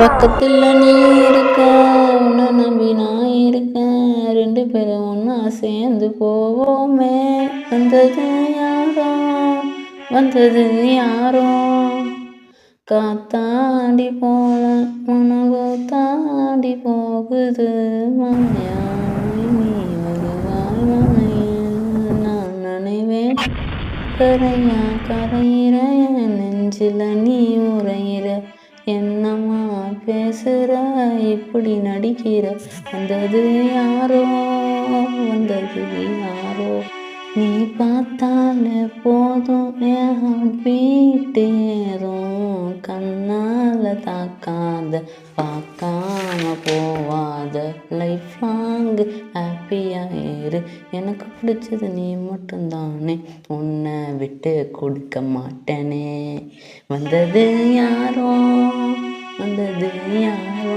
பக்கத்துல நீ இருக்க, உன்னை நம்பி நான் இருக்கேன். 2 பேரும் ஒன்னா சேர்ந்து போவோமே. வந்தது யாரோ, வந்தது யாரோ, காத்தாடி போல உனகோ தாண்டி போகுது. மாயா நீ வருவாய் மாயா, நான் நினைவேன். கரையா கரையிற நெஞ்சில நீ உரையிற, என்னம்மா பேசுற இப்படி நடிக்கிற. வந்தது யாரோ, வந்தது யாரோ, நீ பார்த்தாலே போதும் என் ஹார்ட் பீட் ஏறும். கண்ணால தாக்காத, பார்க்காம போவாத, லைஃப் லாங் ஹாப்பியா இரு. எனக்கு பிடிச்சது நீ மட்டும்தானே, உன்னை விட்டு கொடுக்க மாட்டேனே. வந்தது யாரோ, வந்தது யாரோ.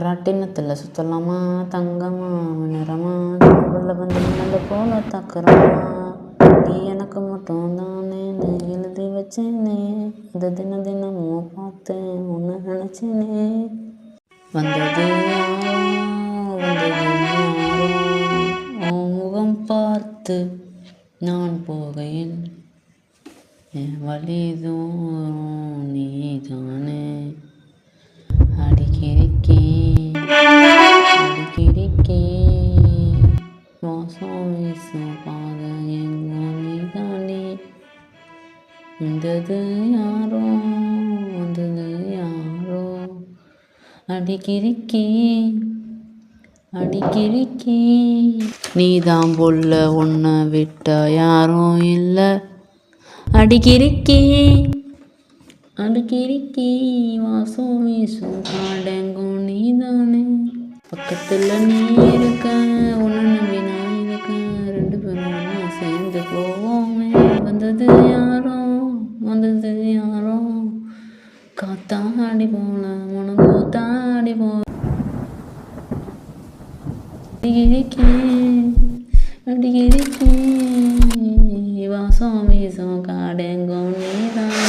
ராட்டினத்தில் சுற்றலாமா தங்கம்மா, நிறமா தமிழில் வந்து நல்ல போல தக்குறமா. நீ எனக்கு மட்டும் தானே எழுதி வச்சேனே, அது தினமும் பார்த்தேன் ஒன்று நினச்சேனே. வந்தது யாரோ, வந்தது யாரோ, உன் முகம் பார்த்து நான் போகையில் என் வழி தூரம் நீ தானே. அடிக்கிறிக்கே வாசம் வீசும் பாத எங்கோ நீ தானே. வந்தது யாரோ, வந்தது யாரோ, அடிக்கிறிக்கே நீதான் பொல்ல உன்னை விட்ட யாரும் இல்லை. அடிக்கிறிக்கே வாசம் வீசும் காடெங்கும் நீ தானே. பக்கத்துல நீ இருக்க, உன்னை நம்பி நான் இருக்கேன். 2 பேரும் ஒன்னா சேர்ந்து போவோமே. வந்தது யாரோ, வந்தது யாரோ, காத்தாடி போல உனக்கு தாடி போ. அடிக்கிறிக்கே வாசம் வீசும் காடெங்கும் நீ தானே.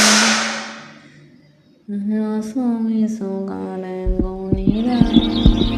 வாசம் வீசும் காடெங்கும் நீ தானே.